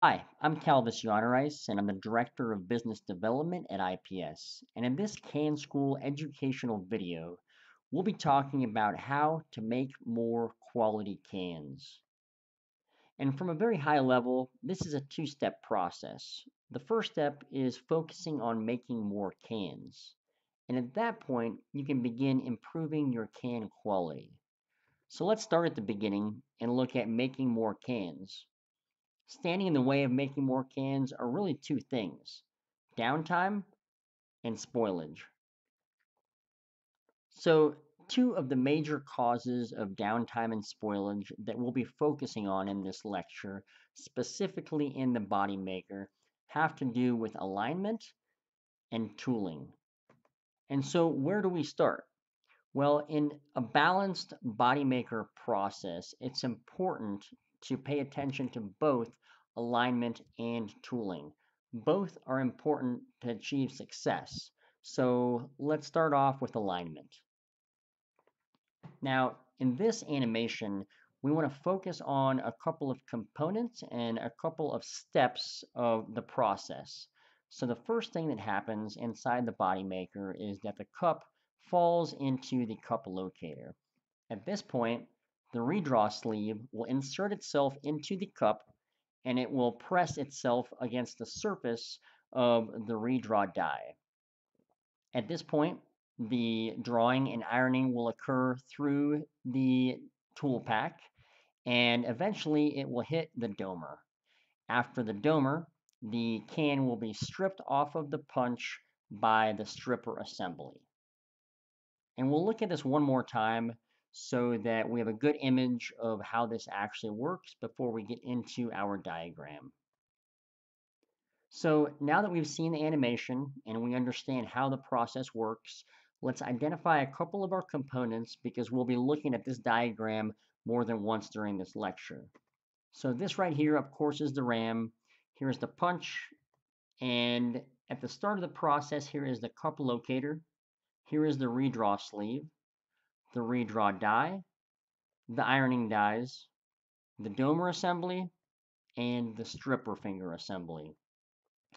Hi, I'm Calvis Yonerice, and I'm the Director of Business Development at IPS. And in this Can School educational video, we'll be talking about how to make more quality cans. And from a very high level, this is a two-step process. The first step is focusing on making more cans. And at that point, you can begin improving your can quality. So let's start at the beginning and look at making more cans. Standing in the way of making more cans are really two things: downtime and spoilage. So, two of the major causes of downtime and spoilage that we'll be focusing on in this lecture, specifically in the Bodymaker, have to do with alignment and tooling. And so, where do we start? Well, in a balanced Bodymaker process, it's important to pay attention to both alignment and tooling. Both are important to achieve success. So let's start off with alignment. Now, in this animation, we want to focus on a couple of components and a couple of steps of the process. So the first thing that happens inside the Bodymaker is that the cup falls into the cup locator. At this point, the redraw sleeve will insert itself into the cup and it will press itself against the surface of the redraw die. At this point, the drawing and ironing will occur through the tool pack, and eventually it will hit the domer. After the domer, the can will be stripped off of the punch by the stripper assembly. And we'll look at this one more time so that we have a good image of how this actually works before we get into our diagram. So now that we've seen the animation and we understand how the process works, let's identify a couple of our components because we'll be looking at this diagram more than once during this lecture. So this right here, of course, is the ram. Here's the punch. And at the start of the process, here is the cup locator. Here is the redraw sleeve, the redraw die, the ironing dies, the domer assembly, and the stripper finger assembly.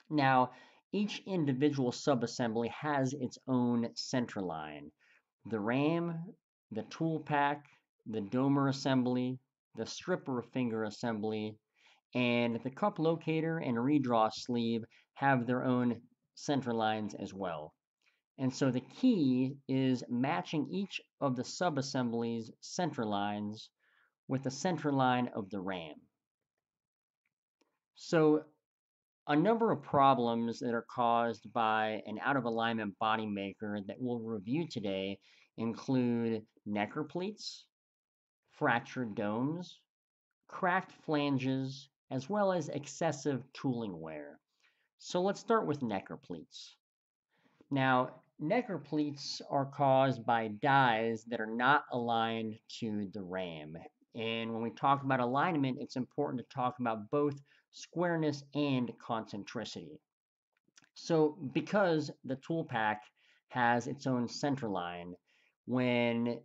Now, each individual subassembly has its own center line. The ram, the tool pack, the domer assembly, the stripper finger assembly, and the cup locator and redraw sleeve have their own center lines as well. And so the key is matching each of the subassemblies' center lines with the center line of the RAM. So a number of problems that are caused by an out of alignment body maker that we'll review today include necker pleats, fractured domes, cracked flanges, as well as excessive tooling wear. So let's start with necker pleats. Now, necker pleats are caused by dies that are not aligned to the RAM. And when we talk about alignment, it's important to talk about both squareness and concentricity. So because the tool pack has its own center line, when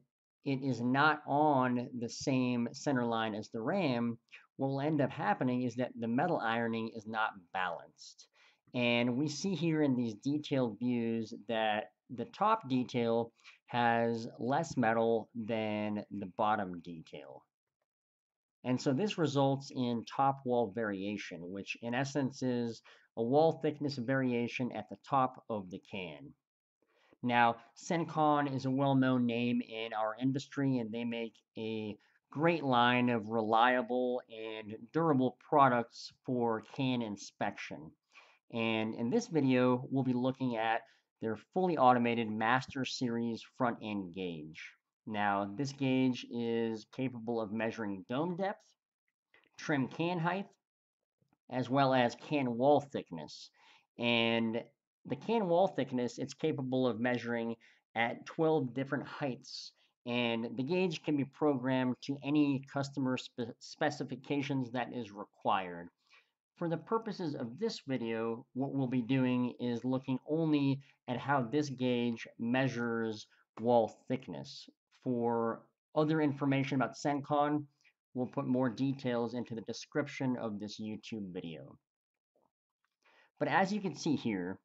it is not on the same center line as the RAM, what will end up happening is that the metal ironing is not balanced. And we see here in these detailed views that the top detail has less metal than the bottom detail. And so this results in top wall variation, which in essence is a wall thickness variation at the top of the can. Now, Sencon is a well-known name in our industry, and they make a great line of reliable and durable products for can inspection. And in this video, we'll be looking at their fully automated Master Series front end gauge. Now, this gauge is capable of measuring dome depth, trim can height, as well as can wall thickness. And the can wall thickness, it's capable of measuring at 12 different heights. And the gauge can be programmed to any customer specifications that is required. For the purposes of this video, what we'll be doing is looking only at how this gauge measures wall thickness. For other information about Sencon, we'll put more details into the description of this YouTube video. But as you can see here,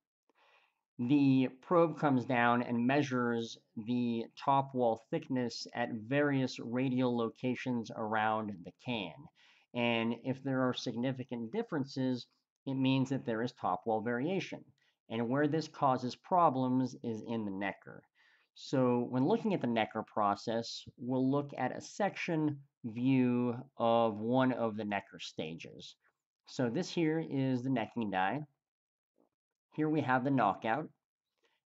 the probe comes down and measures the top wall thickness at various radial locations around the can. And if there are significant differences, it means that there is top wall variation. And where this causes problems is in the necker. So when looking at the necker process, we'll look at a section view of one of the necker stages. So this here is the necking die. Here we have the knockout,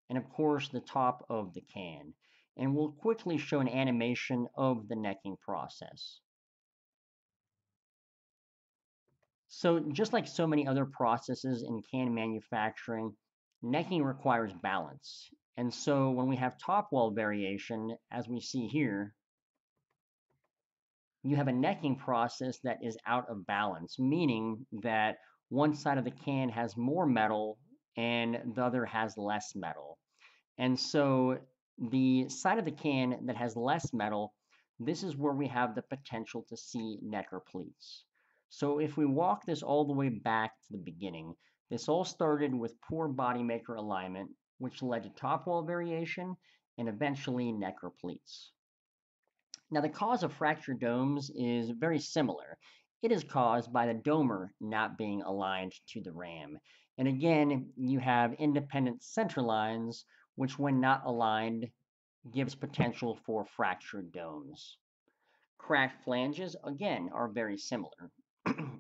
and of course the top of the can. And we'll quickly show an animation of the necking process. So just like so many other processes in can manufacturing, necking requires balance. And so when we have top wall variation, as we see here, you have a necking process that is out of balance, meaning that one side of the can has more metal and the other has less metal. And so the side of the can that has less metal, this is where we have the potential to see necker pleats. So if we walk this all the way back to the beginning, this all started with poor bodymaker alignment, which led to top wall variation and eventually necker pleats. Now, the cause of fractured domes is very similar. It is caused by the domer not being aligned to the ram. And again, you have independent center lines, which, when not aligned, gives potential for fractured domes. Cracked flanges, again, are very similar.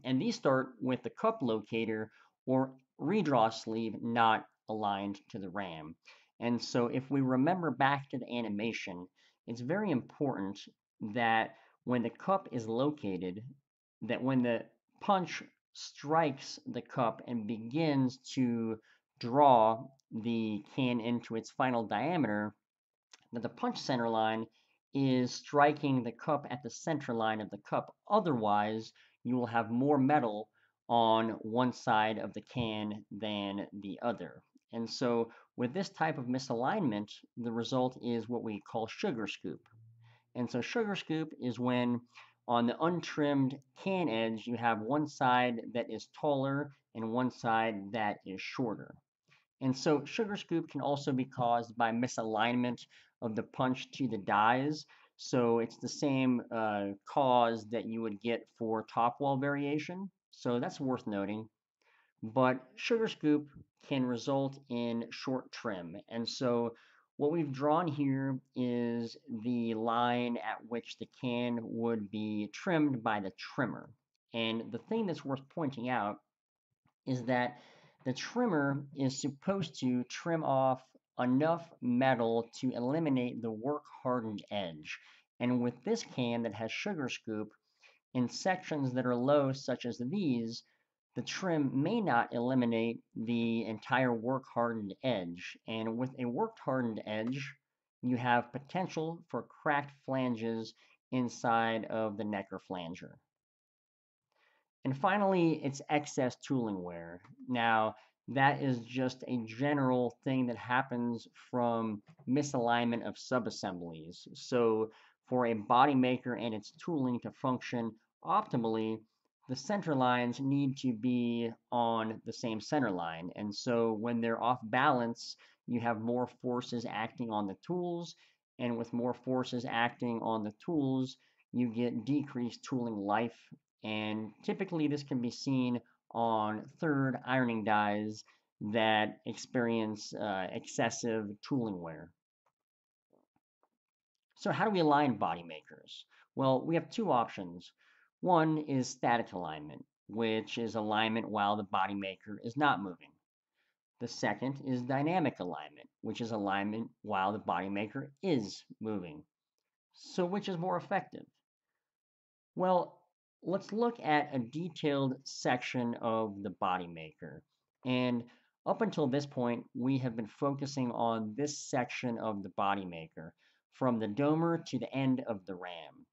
And these start with the cup locator or redraw sleeve not aligned to the ram. And so if we remember back to the animation, it's very important that when the cup is located, that when the punch strikes the cup and begins to draw the can into its final diameter, that the punch center line is striking the cup at the center line of the cup. Otherwise, you will have more metal on one side of the can than the other. And so with this type of misalignment, the result is what we call sugar scoop. And so sugar scoop is when on the untrimmed can edge, you have one side that is taller and one side that is shorter. And so sugar scoop can also be caused by misalignment of the punch to the dies. So it's the same cause that you would get for top wall variation. So that's worth noting. But sugar scoop can result in short trim. And so what we've drawn here is the line at which the can would be trimmed by the trimmer. And the thing that's worth pointing out is that the trimmer is supposed to trim off enough metal to eliminate the work hardened edge. And with this can that has sugar scoop, in sections that are low, such as these, the trim may not eliminate the entire work hardened edge. And with a work hardened edge, you have potential for cracked flanges inside of the necker flanger. And finally, it's excess tooling wear. Now, that is just a general thing that happens from misalignment of subassemblies. So, for a body maker and its tooling to function optimally, the center lines need to be on the same center line. And so, when they're off balance, you have more forces acting on the tools. And with more forces acting on the tools, you get decreased tooling life, and typically this can be seen on third ironing dies that experience excessive tooling wear. So how do we align body makers? Well, we have two options. One is static alignment, which is alignment while the body maker is not moving. The second is dynamic alignment, which is alignment while the body maker is moving. So which is more effective? Well, let's look at a detailed section of the body maker. And up until this point, we have been focusing on this section of the body maker, from the domer to the end of the ram.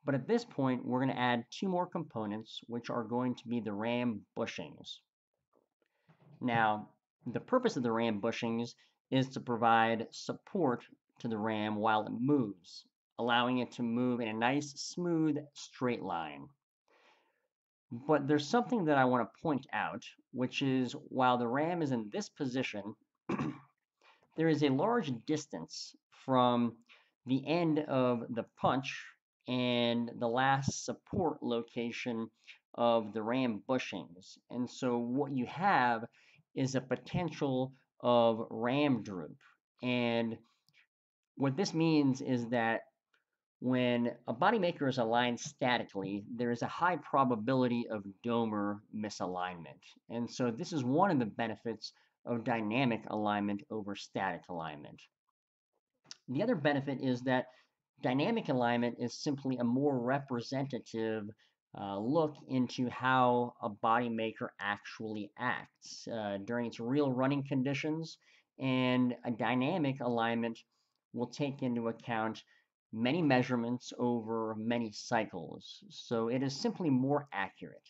But at this point, we're going to add two more components, which are going to be the ram bushings. Now, the purpose of the ram bushings is to provide support to the ram while it moves, allowing it to move in a nice, smooth, straight line. But there's something that I want to point out, which is while the ram is in this position, there is a large distance from the end of the punch and the last support location of the ram bushings. And so what you have is a potential of ram droop. And what this means is that when a body maker is aligned statically, there is a high probability of domer misalignment. And so this is one of the benefits of dynamic alignment over static alignment. The other benefit is that dynamic alignment is simply a more representative look into how a body maker actually acts during its real running conditions. And a dynamic alignment will take into account many measurements over many cycles. So it is simply more accurate.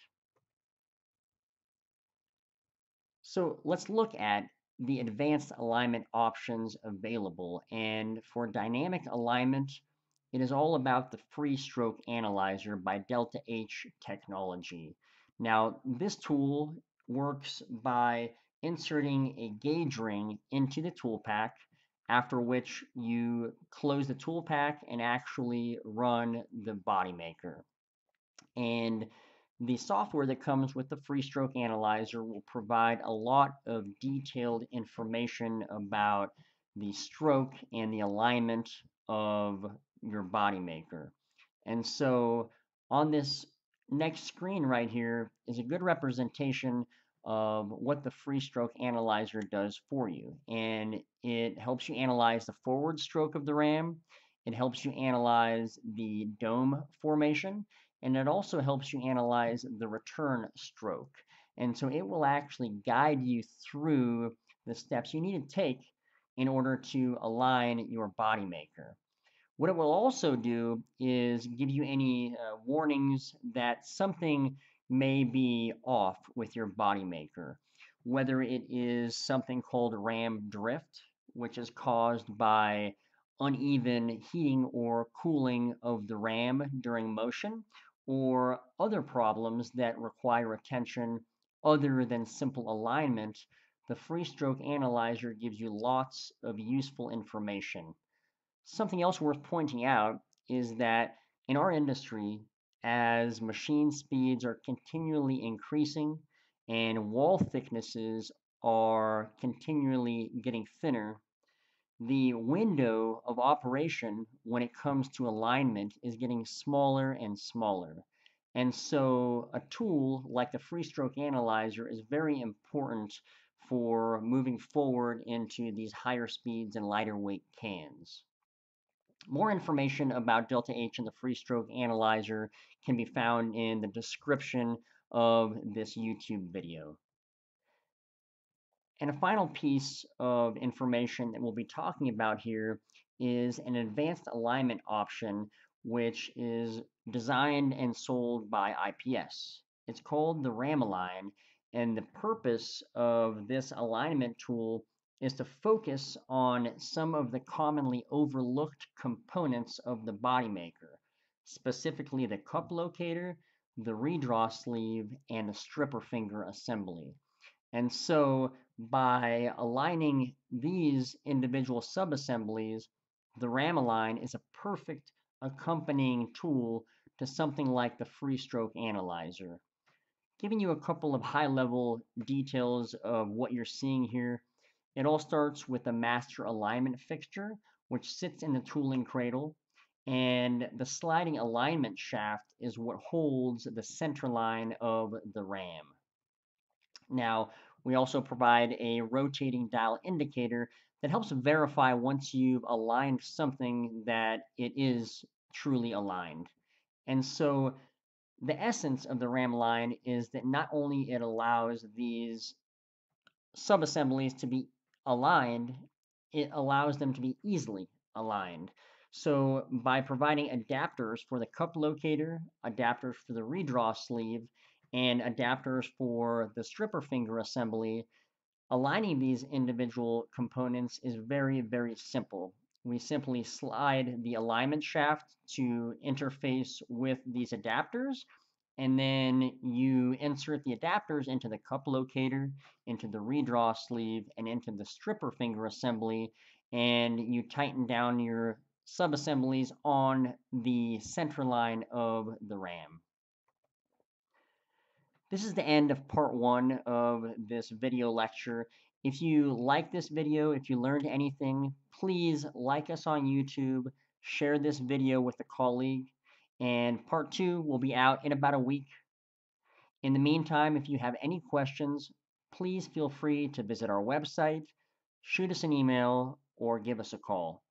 So let's look at the advanced alignment options available. And for dynamic alignment, it is all about the free stroke analyzer by Delta H technology. Now, this tool works by inserting a gauge ring into the tool pack, after which you close the tool pack and actually run the body maker. And the software that comes with the free stroke analyzer will provide a lot of detailed information about the stroke and the alignment of your body maker. And so on this next screen right here is a good representation of what the free stroke analyzer does for you. And it helps you analyze the forward stroke of the ram. It helps you analyze the dome formation, and it also helps you analyze the return stroke. And so it will actually guide you through the steps you need to take in order to align your body maker. What it will also do is give you any warnings that something may be off with your body maker, whether it is something called ram drift, which is caused by uneven heating or cooling of the ram during motion, or other problems that require attention other than simple alignment. The free stroke analyzer gives you lots of useful information. Something else worth pointing out is that in our industry, as machine speeds are continually increasing and wall thicknesses are continually getting thinner, the window of operation when it comes to alignment is getting smaller and smaller. And so a tool like the free stroke analyzer is very important for moving forward into these higher speeds and lighter weight cans. More information about Delta H and the free stroke analyzer can be found in the description of this YouTube video. And a final piece of information that we'll be talking about here is an advanced alignment option, which is designed and sold by IPS. It's called the RAM Align, and the purpose of this alignment tool is to focus on some of the commonly overlooked components of the body maker, specifically the cup locator, the redraw sleeve, and the stripper finger assembly. And so by aligning these individual subassemblies, the RAM-Align is a perfect accompanying tool to something like the free stroke analyzer. Giving you a couple of high-level details of what you're seeing here, it all starts with the master alignment fixture, which sits in the tooling cradle, and the sliding alignment shaft is what holds the center line of the RAM. Now, we also provide a rotating dial indicator that helps verify once you've aligned something that it is truly aligned. And so the essence of the RAM line is that not only it allows these subassemblies to be aligned, it allows them to be easily aligned. So by providing adapters for the cup locator, adapters for the redraw sleeve, and adapters for the stripper finger assembly, aligning these individual components is very, very simple. We simply slide the alignment shaft to interface with these adapters, and then you insert the adapters into the cup locator, into the redraw sleeve, and into the stripper finger assembly, and you tighten down your subassemblies on the center line of the RAM. This is the end of part one of this video lecture. If you like this video, if you learned anything, please like us on YouTube, share this video with a colleague, and part two will be out in about a week. In the meantime, if you have any questions, please feel free to visit our website, shoot us an email, or give us a call.